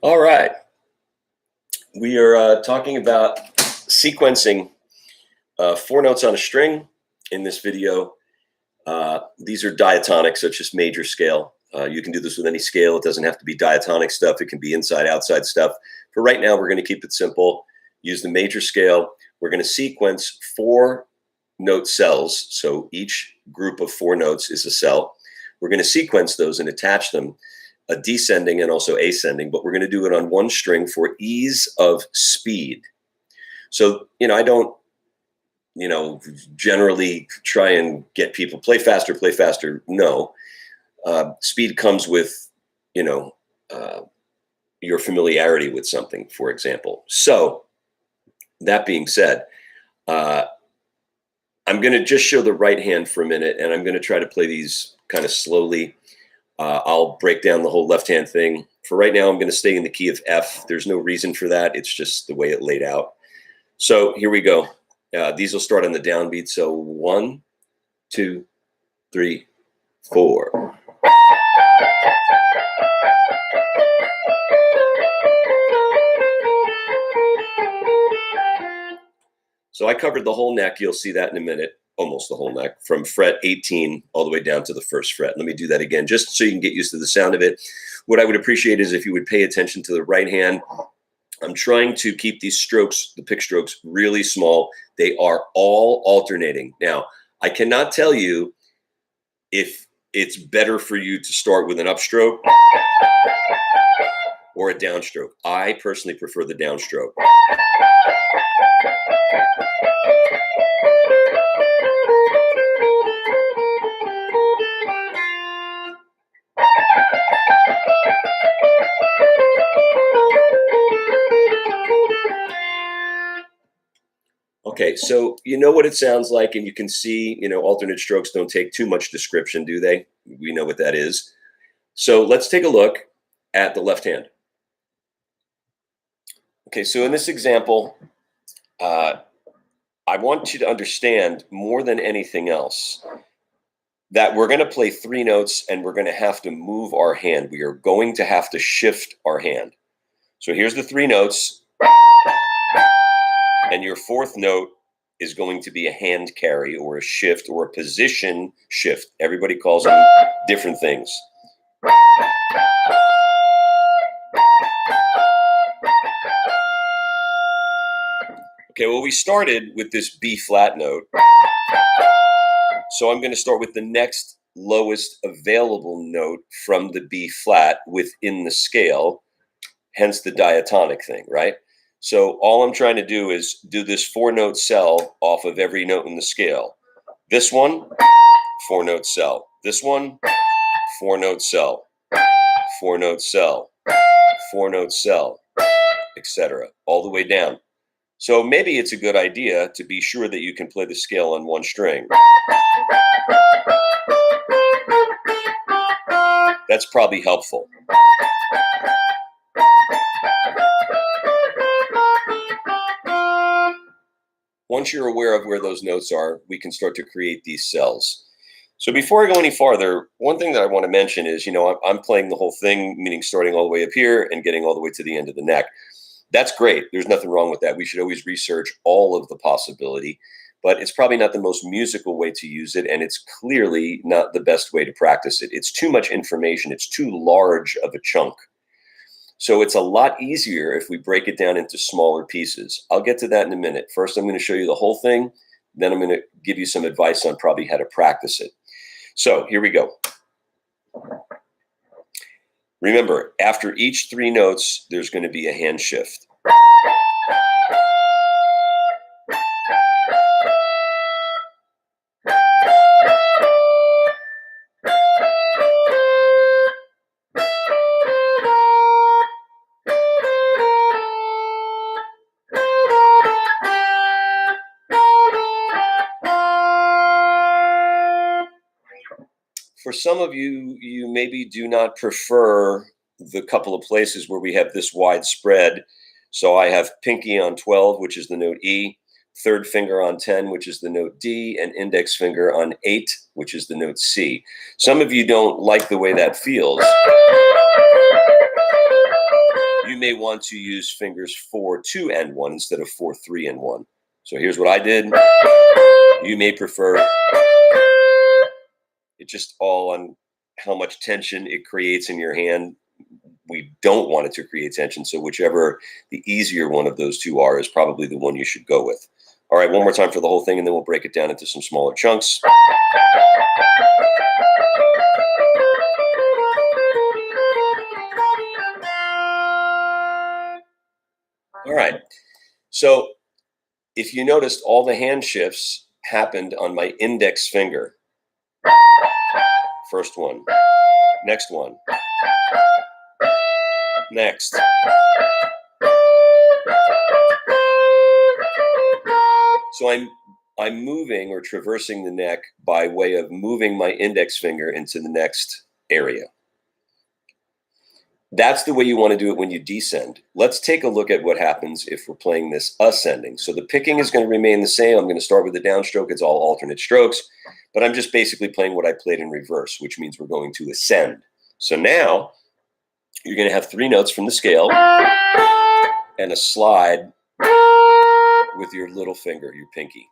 All right. We are talking about sequencing four notes on a string in this video. These are diatonic, so it's just major scale. You can do this with any scale. It doesn't have to be diatonic stuff. It can be inside, outside stuff. For right now, we're going to keep it simple. Use the major scale. We're going to sequence four note cells. So each group of four notes is a cell. We're going to sequence those and attach them, descending and also ascending, but we're going to do it on one string for ease of speed. So, I don't, generally try and get people play faster. No. Speed comes with, your familiarity with something, for example. So that being said, I'm going to just show the right hand for a minute, and I'm going to try to play these kind of slowly. I'll break down the whole left hand thing. For right now, I'm going to stay in the key of F. There's no reason for that. It's just the way it laid out. So here we go. These will start on the downbeat. So 1, 2, 3, 4. So I covered the whole neck. You'll see that in a minute, almost the whole neck, from fret 18 all the way down to the first fret. Let me do that again, just so you can get used to the sound of it. What I would appreciate is if you would pay attention to the right hand. I'm trying to keep these strokes, the pick strokes, really small. They are all alternating. Now, I cannot tell you if it's better for you to start with an upstroke or a downstroke. I personally prefer the downstroke. Okay, so you know what it sounds like, and you can see, alternate strokes don't take too much description, do they? We know what that is. So let's take a look at the left hand. Okay, so in this example, I want you to understand more than anything else that we're going to play three notes and we're going to have to move our hand. We are going to have to shift our hand. So here's the three notes. And your fourth note is going to be a hand carry or a shift or a position shift. Everybody calls them different things. Okay, well, we started with this B flat note. So I'm going to start with the next lowest available note from the B flat within the scale, hence the diatonic thing, right? So all I'm trying to do is do this four note cell off of every note in the scale. This one, four note cell. This one, four note cell, four note cell, four note cell, etc. all the way down. So maybe it's a good idea to be sure that you can play the scale on one string. That's probably helpful. Once you're aware of where those notes are, we can start to create these cells. So before I go any farther, one thing that I want to mention is, I'm playing the whole thing, meaning starting all the way up here and getting all the way to the end of the neck. That's great. There's nothing wrong with that. We should always research all of the possibility, but it's probably not the most musical way to use it, and it's clearly not the best way to practice it. It's too much information. It's too large of a chunk. So it's a lot easier if we break it down into smaller pieces. I'll get to that in a minute. First, I'm going to show you the whole thing. Then I'm going to give you some advice on probably how to practice it. So here we go. Remember, after each three notes, there's going to be a hand shift. For some of you, you maybe do not prefer the couple of places where we have this wide spread. So I have pinky on 12, which is the note E, third finger on 10, which is the note D, and index finger on 8, which is the note C. Some of you don't like the way that feels. you may want to use fingers 4, 2, and 1 instead of 4, 3, and 1. So here's what I did. You may prefer it, just all on how much tension it creates in your hand. We don't want it to create tension, so whichever the easier one of those two are is probably the one you should go with. All right, one more time for the whole thing, and then we'll break it down into some smaller chunks. All right, so if you noticed, all the hand shifts happened on my index finger. First one, next one, next. So I'm moving or traversing the neck by way of moving my index finger into the next area. That's the way you want to do it when you descend. Let's take a look at what happens if we're playing this ascending. So the picking is going to remain the same. I'm going to start with the downstroke. It's all alternate strokes, but I'm just basically playing what I played in reverse, which means we're going to ascend. So now you're going to have 3 notes from the scale and a slide with your little finger, your pinky.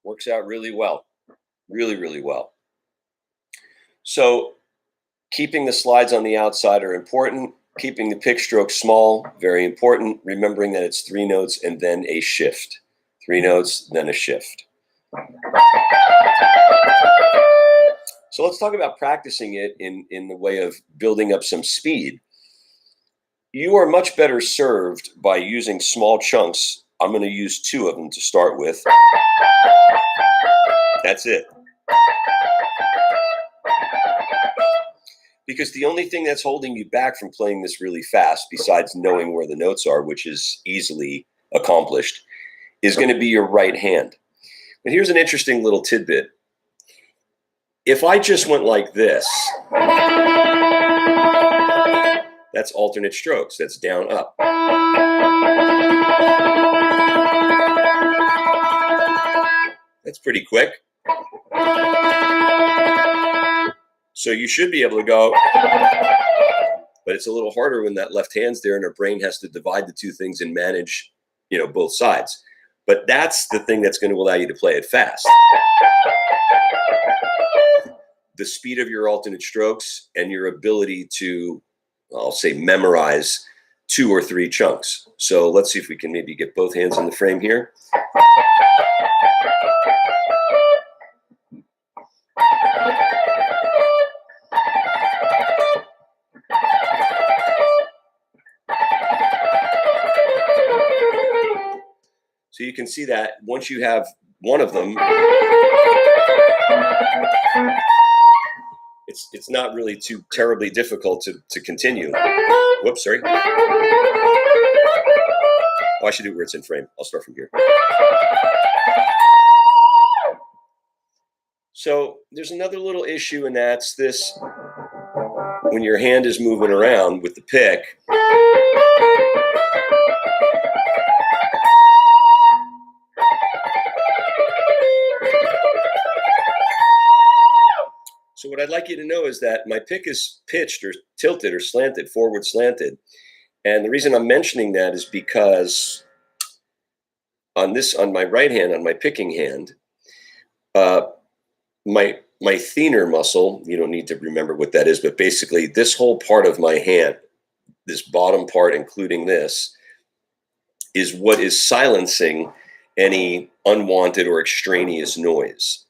Works out really well, really well. So keeping the slides on the outside are important. Keeping the pick stroke small, very important. Remembering that it's 3 notes and then a shift. 3 notes, then a shift. So let's talk about practicing it in the way of building up some speed. You are much better served by using small chunks. I'm going to use 2 of them to start with. That's it. Because the only thing that's holding you back from playing this really fast, besides knowing where the notes are, which is easily accomplished, is going to be your right hand. But here's an interesting little tidbit. If I just went like this, that's alternate strokes. That's down, up. That's pretty quick. So you should be able to go, but it's a little harder when that left hand's there and our brain has to divide the 2 things and manage, both sides. But that's the thing that's going to allow you to play it fast. The speed of your alternate strokes and your ability to, I'll say, memorize 2 or 3 chunks. So let's see if we can maybe get both hands in the frame here. So you can see that once you have one of them, it's not really too terribly difficult to continue. Whoops, sorry. Oh, I should do it where it's in frame. I'll start from here. So there's another little issue, and that's this. When your hand is moving around with the pick, so what I'd like you to know is that my pick is pitched or tilted or slanted, forward slanted. And the reason I'm mentioning that is because on my right hand, on my picking hand, my thenar muscle, you don't need to remember what that is, but basically this whole part of my hand, this bottom part, including this, is what is silencing any unwanted or extraneous noise.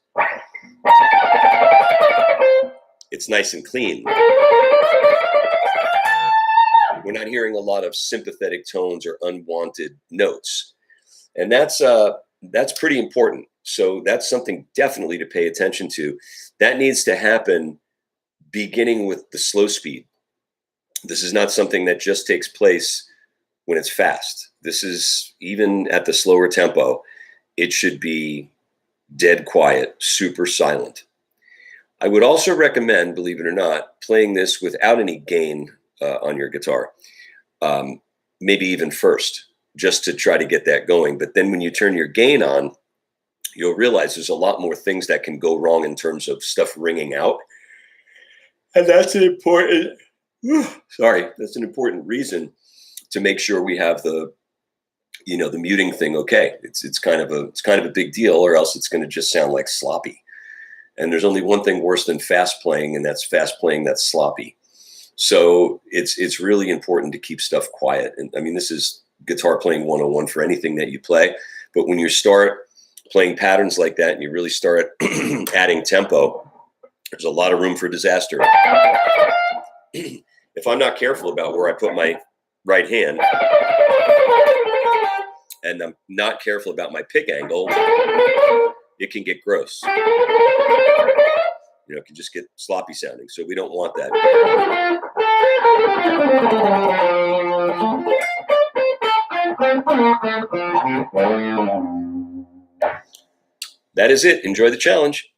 It's nice and clean. We're not hearing a lot of sympathetic tones or unwanted notes. And that's pretty important. So that's something definitely to pay attention to. That needs to happen beginning with the slow speed. This is not something that just takes place when it's fast. This is, even at the slower tempo, it should be dead quiet, super silent. I would also recommend, believe it or not, playing this without any gain on your guitar. Maybe even first, just to try to get that going. But then when you turn your gain on, you'll realize there's a lot more things that can go wrong in terms of stuff ringing out. And that's an important, that's an important reason to make sure we have the muting thing okay. It's kind of a big deal, or else it's going to just sound like sloppy. And there's only one thing worse than fast playing, and that's fast playing that's sloppy. So it's really important to keep stuff quiet. And I mean, this is guitar playing 101 for anything that you play. But when you start playing patterns like that and you really start adding tempo, there's a lot of room for disaster. If I'm not careful about where I put my right hand, and I'm not careful about my pick angle, it can get gross. It can just get sloppy sounding. So we don't want that. That is it. Enjoy the challenge.